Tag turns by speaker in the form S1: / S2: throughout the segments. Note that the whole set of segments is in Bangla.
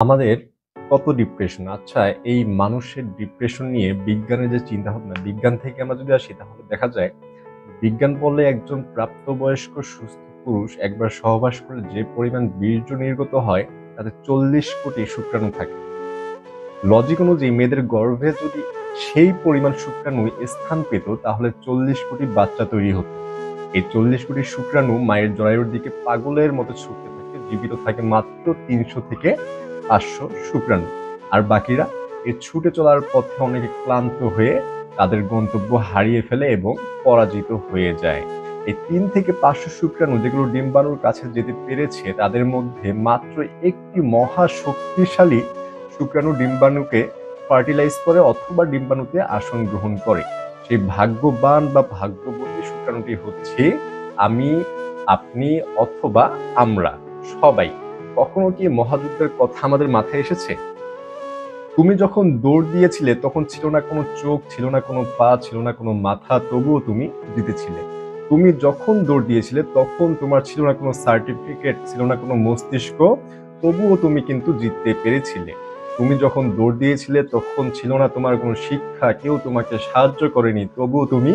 S1: আমাদের কত ডিপ্রেশন। আচ্ছা, এই মানুষের ডিপ্রেশন নিয়ে বিজ্ঞানের যে চিন্তা ভাবনা, বিজ্ঞান থেকে আমরা যদি আসি তাহলে দেখা যায় বিজ্ঞান বলে একজন প্রাপ্তবয়স্ক সুস্থ পুরুষ একবার সহবাস করলে যে পরিমাণ বীর্য নির্গত হয় তাতে 40 কোটি শুক্রাণু থাকে। লজিক অনুযায়ী মেয়েদের গর্ভে যদি সেই পরিমাণ শুক্রাণু স্থান পেত তাহলে 40 কোটি বাচ্চা তৈরি হতো। এই 40 কোটি শুক্রাণু মায়ের জরায়ুর দিকে পাগলের মতো ছুটতে থাকে, জীবিত থাকে মাত্র 300 থেকে 500 শুক্রাণু। আর বাকিরা এই ছুটে চলার পথে অনেকে ক্লান্ত হয়ে তাদের গন্তব্য হারিয়ে ফেলে এবং পরাজিত হয়ে যায়। এই 3 থেকে 500 শুক্রাণু যেগুলো ডিম্বাণুর কাছে যেতে পেরেছে তাদের মধ্যে মাত্র একটি মহা শক্তিশালী শুক্রাণু ডিম্বাণুকে ফার্টিলাইজ করে অথবা ডিম্বাণুতে আসন গ্রহণ করে। সেই ভাগ্যবান বা ভাগ্যবতী শুক্রাণুটি হচ্ছে আমি, আপনি অথবা আমরা সবাই। কখনো কি মহাযুদ্ধের কথা আমাদের মাথায় এসেছে? তুমি যখন দৌড় দিয়েছিলে তখন ছিল না কোনো চোখ, ছিল না কোনো পা, ছিল না কোনো মাথা, তবুও তুমি জিতেছিলে। তুমি যখন দৌড় দিয়েছিলে তখন তোমার ছিল না কোনো সার্টিফিকেট, ছিল না কোনো মস্তিষ্ক, তবুও তুমি কিন্তু জিততে পেরেছিলে। তুমি যখন দৌড় দিয়েছিলে তখন ছিল না তোমার কোনো শিক্ষা, কেউ তোমাকে সাহায্য করেনি, তবুও তুমি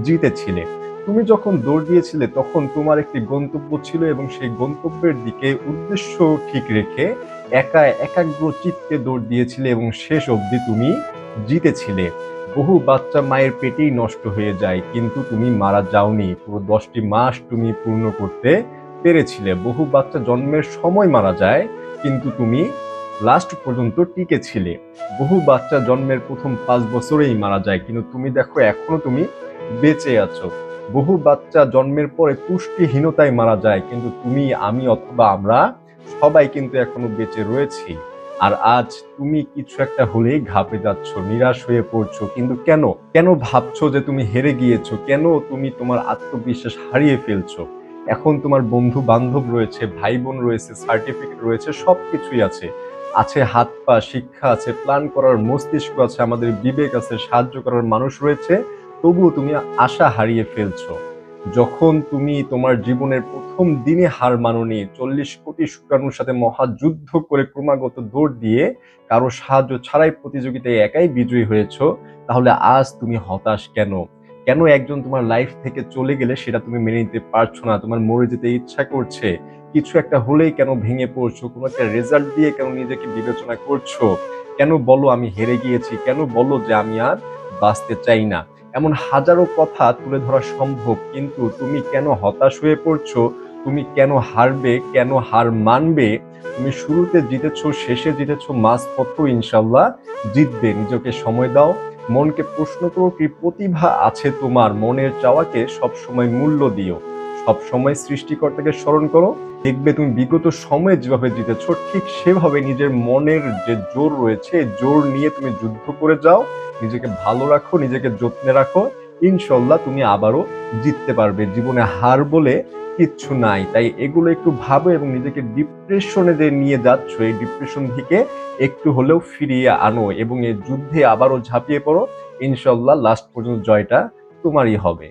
S1: জিতেছিলে। তুমি যখন দৌড় দিয়েছিলে তখন তোমার একটি গন্তব্য ছিল এবং সেই গন্তব্যের দিকে উদ্দেশ্য ঠিক রেখে একাগ্র চিত্তে দৌড় দিয়েছিলে এবং শেষ অবধি তুমি জিতেছিলে। বহু বাচ্চা মায়ের পেটেই নষ্ট হয়ে যায় কিন্তু তুমি মারা যাওনি, পুরো 10টি মাস তুমি পূর্ণ করতে পেরেছিলে। বহু বাচ্চা জন্মের সময় মারা যায় কিন্তু তুমি লাস্ট পর্যন্ত টিকে ছিলে। বহু বাচ্চা জন্মের প্রথম 5 বছরেই মারা যায় কিন্তু তুমি দেখো এখনো তুমি বেঁচে আছো। বহু বাচ্চা জন্মের পরে পুষ্টিহীনতায় মারা যায় কিন্তু তুমি, আমি অথবা আমরা সবাই কিন্তু এখনো বেঁচে রয়েছি। আর আজ তুমি কিছু একটা হলেই ঘাবড়ে যাচ্ছ, নিরাশ হয়ে পড়ছো। কিন্তু কেন কেন ভাবছো যে তুমি হেরে গিয়েছো? কেন তুমি তোমার আত্মবিশ্বাস হারিয়ে ফেলছো? এখন তোমার বন্ধু বান্ধব রয়েছে, ভাই বোন রয়েছে, সার্টিফিকেট রয়েছে, সবকিছুই আছে। আছে হাত পা, শিক্ষা আছে, প্ল্যান করার মস্তিষ্ক আছে, আমাদের বিবেক আছে, সাহায্য করার মানুষ রয়েছে, তবুও তুমি আশা হারিয়ে ফেলছো। যখন তুমি তোমার জীবনের প্রথম দিনে হার মানোনি, 40 কোটি শুক্রাণুর সাথে মহাযুদ্ধ করে ক্রমাগত দৌড় দিয়ে কারো সাহায্য ছাড়াই প্রতিযোগিতায় একাই বিজয়ী হয়েছ, তাহলে আজ তুমি হতাশ কেন? কেন একজন তোমার লাইফ থেকে চলে গেলে সেটা তুমি মেনে নিতে পারছো না? তোমার মরে যেতে ইচ্ছা করছে। কিছু একটা হলেই কেন ভেঙে পড়ছো? কোনো একটা রেজাল্ট দিয়ে কেন নিজেকে বিবেচনা করছো? কেন বলো আমি হেরে গিয়েছি? কেন বলো যে আমি আর বাঁচতে চাই না? এমন হাজারো কথা তুলে ধরা সম্ভব, কিন্তু তুমি কেন হতাশ হয়ে পড়ছো? তুমি কেন হারবে, কেন হার মানবে? তুমি শুরুতে জিতেছো, শেষে জিতেছো, মাঝপথেও ইনশাল্লাহ জিতবে। নিজেকে সময় দাও, মনকে প্রশ্ন করো কি প্রতিভা আছে তোমার, মনের চাওয়াকে সবসময় মূল্য দিও, সবসময় সৃষ্টিকর্তাকে স্মরণ করো। দেখবে তুমি বিগত সময়ে যেভাবে জিতেছো ঠিক সেভাবে নিজের মনের যে জোর রয়েছে জোর নিয়ে তুমি যুদ্ধ করে যাও। নিজেকে ভালো রাখো, নিজেকে যত্নে রাখো, ইনশাল্লাহ তুমি আবারও জিততে পারবে। জীবনে হার বলে কিচ্ছু নাই। তাই এগুলো একটু ভাবো এবং নিজেকে ডিপ্রেশনে যে নিয়ে যাচ্ছ এই ডিপ্রেশন থেকে একটু হলেও ফিরিয়ে আনো এবং এই যুদ্ধে আবারও ঝাঁপিয়ে পড়ো। ইনশাল্লাহ লাস্ট পর্যন্ত জয়টা তোমারই হবে।